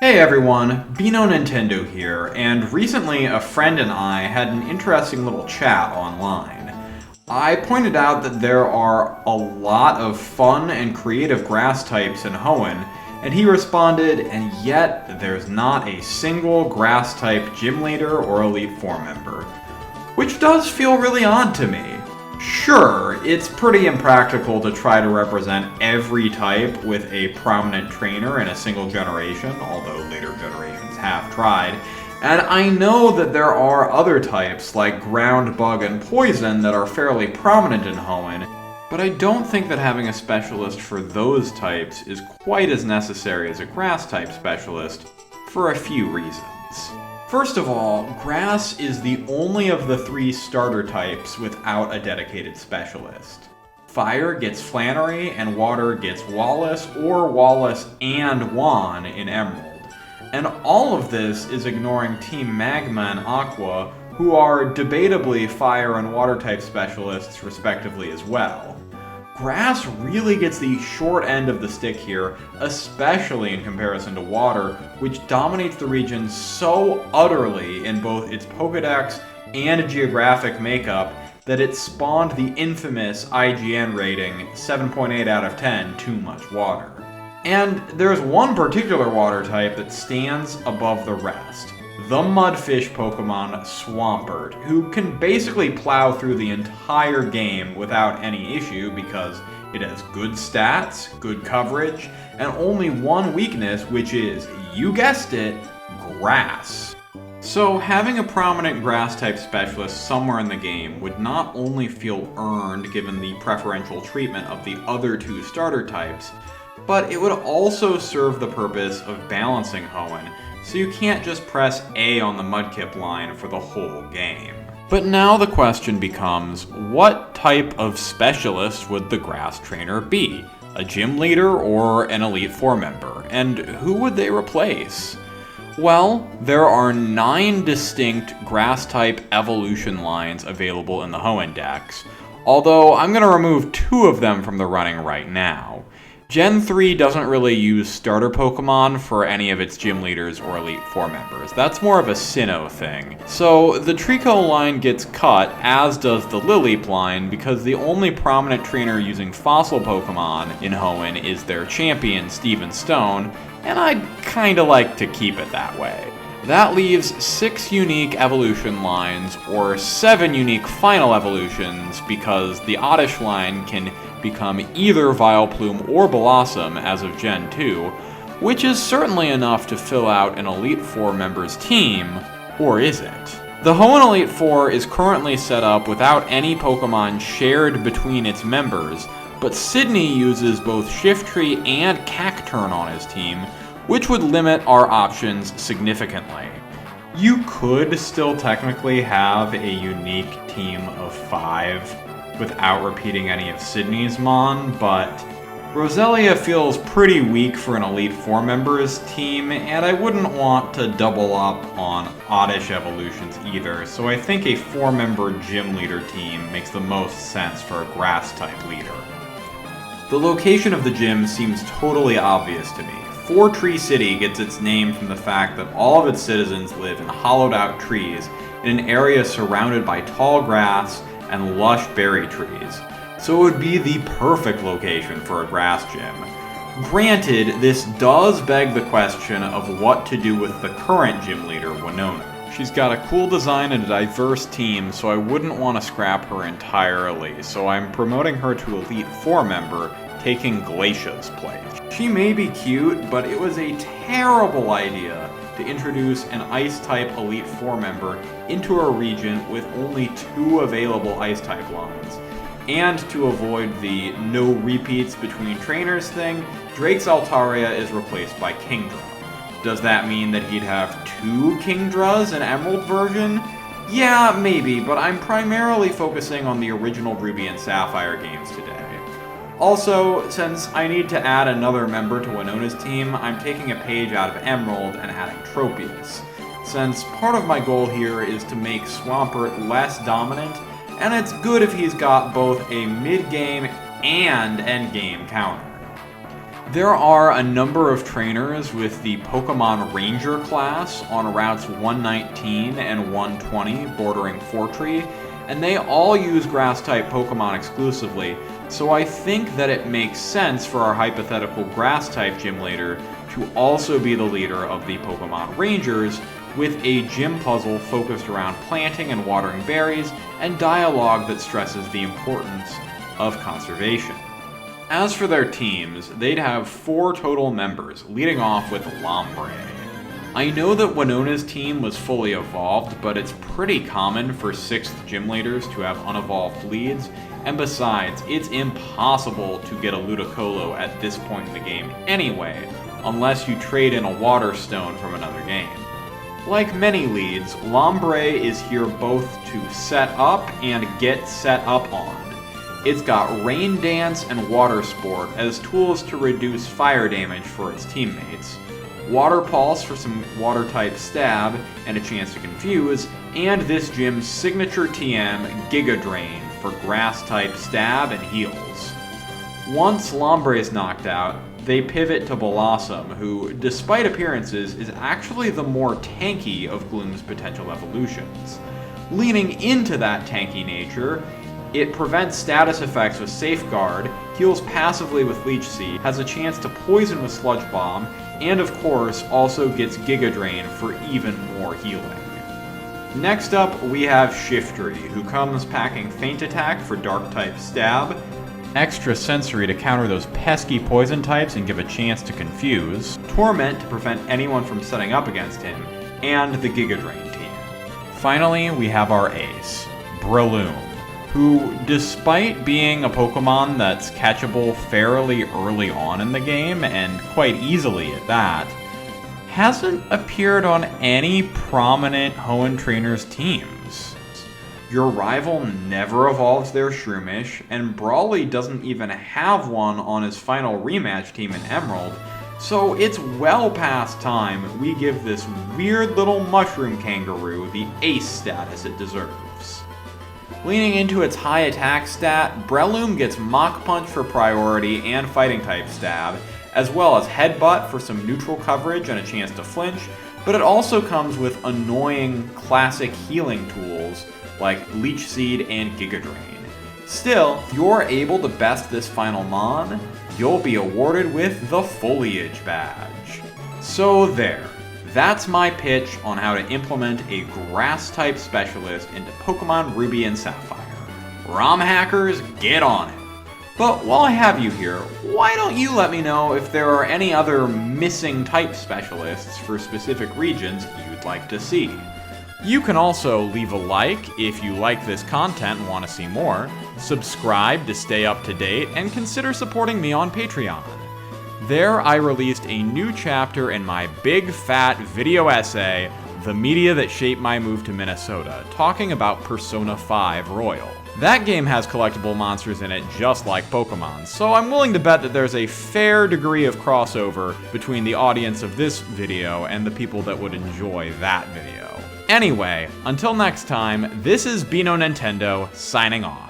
Hey everyone, Beano Nintendo here, and recently a friend and I had an interesting little chat online. I pointed out that there are a lot of fun and creative grass types in Hoenn, and he responded, and yet there's not a single grass type gym leader or Elite Four member. Which does feel really odd to me. Sure, it's pretty impractical to try to represent every type with a prominent trainer in a single generation, although later generations have tried. And I know that there are other types like ground, bug, and poison that are fairly prominent in Hoenn, but I don't think that having a specialist for those types is quite as necessary as a grass type specialist for a few reasons. First of all, grass is the only of the three starter types without a dedicated specialist. Fire gets Flannery, and water gets Wallace, or Wallace and Hoenn in Emerald. And all of this is ignoring Team Magma and Aqua, who are debatably fire and water type specialists respectively as well. Grass really gets the short end of the stick here, especially in comparison to water, which dominates the region so utterly in both its Pokédex and geographic makeup that it spawned the infamous IGN rating 7.8 out of 10, too much water. And there's one particular water type that stands above the rest. The Mudfish Pokemon Swampert, who can basically plow through the entire game without any issue because it has good stats, good coverage, and only one weakness, which is, you guessed it, grass. So having a prominent grass-type specialist somewhere in the game would not only feel earned given the preferential treatment of the other two starter types, but it would also serve the purpose of balancing Hoenn, so you can't just press A on the Mudkip line for the whole game. But now the question becomes, what type of specialist would the grass trainer be? A gym leader or an Elite Four member? And who would they replace? Well, there are 9 distinct grass-type evolution lines available in the Hoenn Dex, although I'm going to remove 2 of them from the running right now. Gen 3 doesn't really use starter Pokemon for any of its gym leaders or Elite Four members. That's more of a Sinnoh thing. So the Trico line gets cut, as does the Lileep line, because the only prominent trainer using fossil Pokemon in Hoenn is their champion, Steven Stone, and I'd kinda like to keep it that way. That leaves 6 unique evolution lines, or 7 unique final evolutions, because the Oddish line can become either Vileplume or Blossom as of Gen 2, which is certainly enough to fill out an Elite Four member's team, or is it? The Hoenn Elite Four is currently set up without any Pokemon shared between its members, but Sydney uses both Shiftry and Cacturne on his team, which would limit our options significantly. You could still technically have a unique team of 5 without repeating any of Sydney's Mon, but Roselia feels pretty weak for an Elite Four member's team, and I wouldn't want to double up on Oddish evolutions either, so I think a 4-member gym leader team makes the most sense for a grass-type leader. The location of the gym seems totally obvious to me. Four Tree City gets its name from the fact that all of its citizens live in hollowed-out trees in an area surrounded by tall grass and lush berry trees, so it would be the perfect location for a grass gym. Granted, this does beg the question of what to do with the current gym leader, Winona. She's got a cool design and a diverse team, so I wouldn't want to scrap her entirely, so I'm promoting her to Elite Four member, taking Glacia's place. She may be cute, but it was a terrible idea to introduce an Ice-type Elite Four member into a region with only 2 available Ice-type lines. And to avoid the no repeats between trainers thing, Drake's Altaria is replaced by Kingdra. Does that mean that he'd have 2 Kingdras in Emerald version? Yeah, maybe, but I'm primarily focusing on the original Ruby and Sapphire games today. Also, since I need to add another member to Winona's team, I'm taking a page out of Emerald and adding Tropius, since part of my goal here is to make Swampert less dominant, and it's good if he's got both a mid-game and end-game counter. There are a number of trainers with the Pokemon Ranger class on routes 119 and 120 bordering Fortree, and they all use Grass-type Pokemon exclusively, so I think that it makes sense for our hypothetical Grass-type gym leader to also be the leader of the Pokemon Rangers, with a gym puzzle focused around planting and watering berries, and dialogue that stresses the importance of conservation. As for their teams, they'd have 4 total members, leading off with Lombre. I know that Winona's team was fully evolved, but it's pretty common for 6th gym leaders to have unevolved leads, and besides, it's impossible to get a Ludicolo at this point in the game anyway, unless you trade in a Water Stone from another game. Like many leads, Lombre is here both to set up and get set up on. It's got Rain Dance and Water Sport as tools to reduce fire damage for its teammates, Water Pulse for some Water-type stab and a chance to confuse, and this gym's signature TM, Giga Drain, for Grass-type stab and heals. Once Lombre is knocked out, they pivot to Blossom, who, despite appearances, is actually the more tanky of Gloom's potential evolutions. Leaning into that tanky nature, it prevents status effects with Safeguard, heals passively with Leech Seed, has a chance to poison with Sludge Bomb, and of course also gets Giga Drain for even more healing. Next up, we have Shiftry, who comes packing Feint Attack for Dark-type stab, Extra Sensory to counter those pesky poison types and give a chance to confuse, Torment to prevent anyone from setting up against him, and the Giga Drain team. Finally, we have our ace, Breloom, who, despite being a Pokemon that's catchable fairly early on in the game, and quite easily at that, hasn't appeared on any prominent Hoenn trainers' teams. Your rival never evolves their Shroomish, and Brawly doesn't even have one on his final rematch team in Emerald, so it's well past time we give this weird little mushroom kangaroo the ace status it deserves. Leaning into its high attack stat, Breloom gets Mach Punch for priority and fighting type stab, as well as Headbutt for some neutral coverage and a chance to flinch, but it also comes with annoying classic healing tools like Leech Seed and Giga Drain. Still, if you're able to best this final Mon, you'll be awarded with the Foliage Badge. So there. That's my pitch on how to implement a Grass-type specialist into Pokemon Ruby and Sapphire. ROM hackers, get on it! But while I have you here, why don't you let me know if there are any other missing type specialists for specific regions you'd like to see. You can also leave a like if you like this content and want to see more, subscribe to stay up to date, and consider supporting me on Patreon. There, I released a new chapter in my big fat video essay, The Media That Shaped My Move to Minnesota, talking about Persona 5 Royal. That game has collectible monsters in it just like Pokemon, so I'm willing to bet that there's a fair degree of crossover between the audience of this video and the people that would enjoy that video. Anyway, until next time, this is Bino Nintendo, signing off.